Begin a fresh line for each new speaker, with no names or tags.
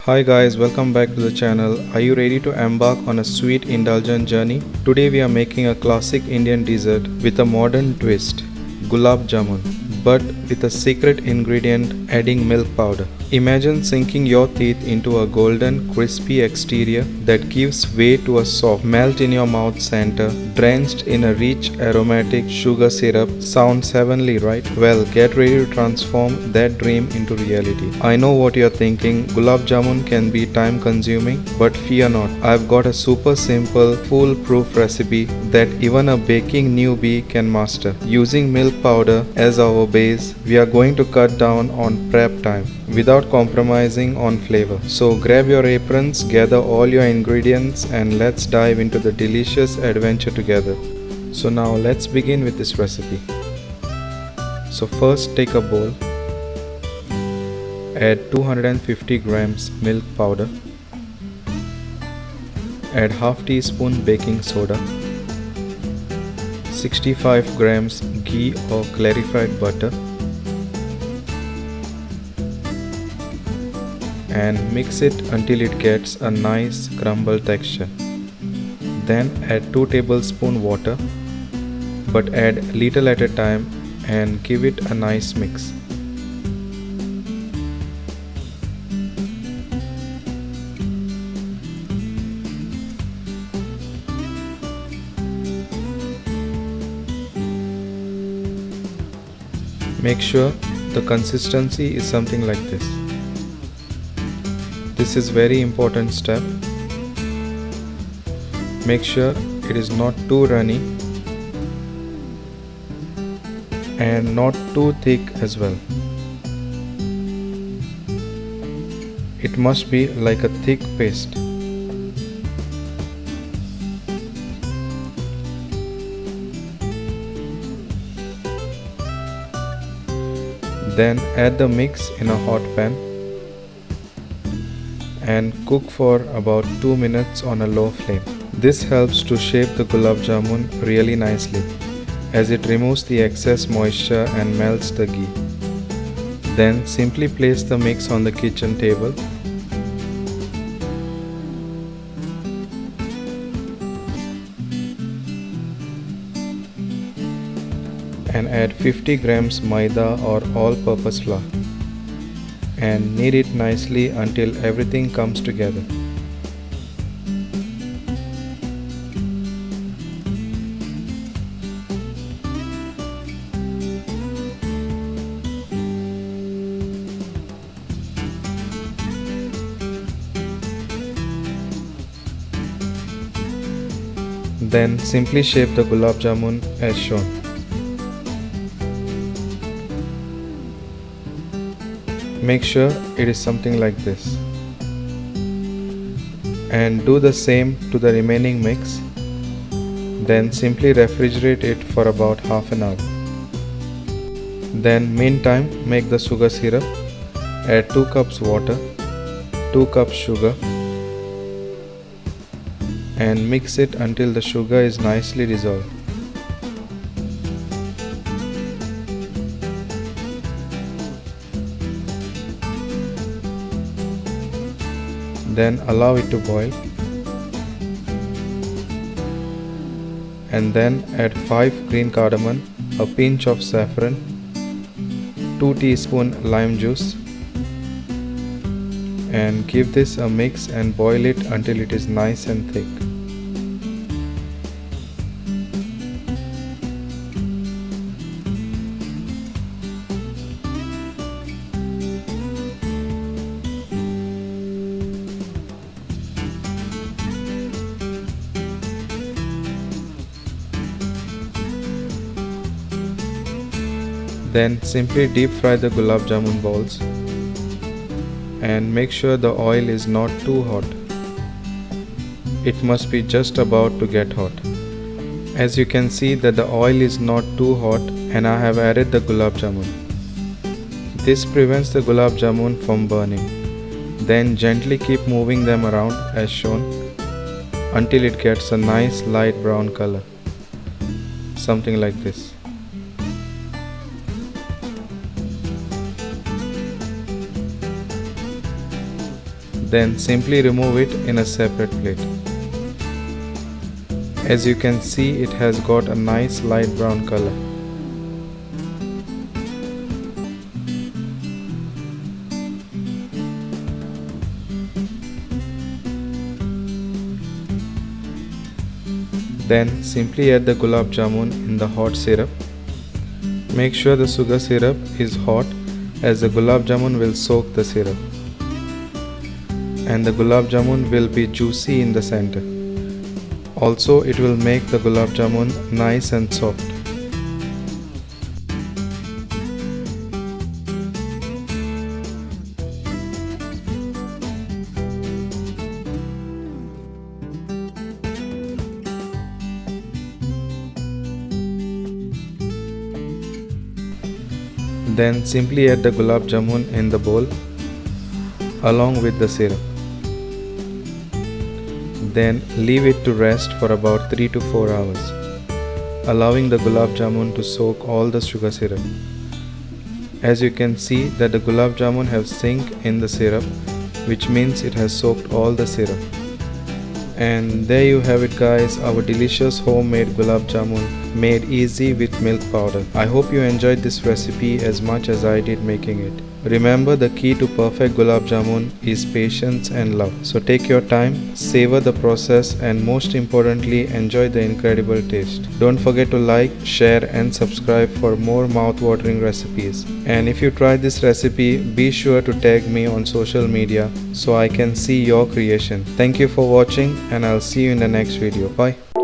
Hi guys, welcome back to the channel. Are you ready to embark on a sweet indulgent journey? Today we are making a classic Indian dessert with a modern twist, Gulab Jamun, but with a secret ingredient, adding milk powder. Imagine sinking your teeth into a golden, crispy exterior that gives way to a soft melt in your mouth center, drenched in a rich aromatic sugar syrup. Sounds heavenly, right? Well, get ready to transform that dream into reality. I know what you're thinking, Gulab Jamun can be time consuming, but fear not. I've got a super simple, foolproof recipe that even a baking newbie can master. Using milk powder as our base, we are going to cut down on prep time without compromising on flavor. So grab your aprons, gather all your ingredients, and let's dive into the delicious adventure together. So now let's begin with this recipe. So first take a bowl, add 250 grams milk powder, add half teaspoon baking soda, 65 grams ghee or clarified butter, and mix it until it gets a nice crumble texture. Then add 2 tablespoons water, but add little at a time and give it a nice mix. Make sure the consistency is something like this. This is very important step. Make sure it is not too runny and not too thick as well. It must be like a thick paste. Then add the mix in a hot pan and cook for about 2 minutes on a low flame. This helps to shape the gulab jamun really nicely as it removes the excess moisture and melts the ghee. Then simply place the mix on the kitchen table. And add 50 grams maida or all-purpose flour and knead it nicely until everything comes together. Then simply shape the gulab jamun as shown. Make sure it is something like this. And do the same to the remaining mix. Then simply refrigerate it for about half an hour. Then meantime make the sugar syrup. Add 2 cups water, 2 cups sugar, and mix it until the sugar is nicely dissolved. Then allow it to boil and then add 5 green cardamom, a pinch of saffron, 2 teaspoons lime juice, and give this a mix and boil it until it is nice and thick. Then simply deep fry the gulab jamun balls and make sure the oil is not too hot. It must be just about to get hot. As you can see that the oil is not too hot and I have added the gulab jamun. This prevents the gulab jamun from burning. Then gently keep moving them around as shown until it gets a nice light brown color. Something like this. Then simply remove it in a separate plate. As you can see, it has got a nice light brown color. Then simply add the gulab jamun in the hot syrup. Make sure the sugar syrup is hot, as the gulab jamun will soak the syrup. And the gulab jamun will be juicy in the center. Also, it will make the gulab jamun nice and soft. Then simply add the gulab jamun in the bowl along with the syrup. Then leave it to rest for about 3 to 4 hours, allowing the gulab jamun to soak all the sugar syrup. As you can see that the gulab jamun have sink in the syrup, which means it has soaked all the syrup. And there you have it guys, our delicious homemade gulab jamun made easy with milk powder. I hope you enjoyed this recipe as much as I did making it. Remember, the key to perfect gulab jamun is patience and love. So take your time, savor the process, and most importantly, enjoy the incredible taste. Don't forget to like, share and subscribe for more mouth-watering recipes. And if you try this recipe, be sure to tag me on social media so I can see your creation. Thank you for watching and I'll see you in the next video. Bye.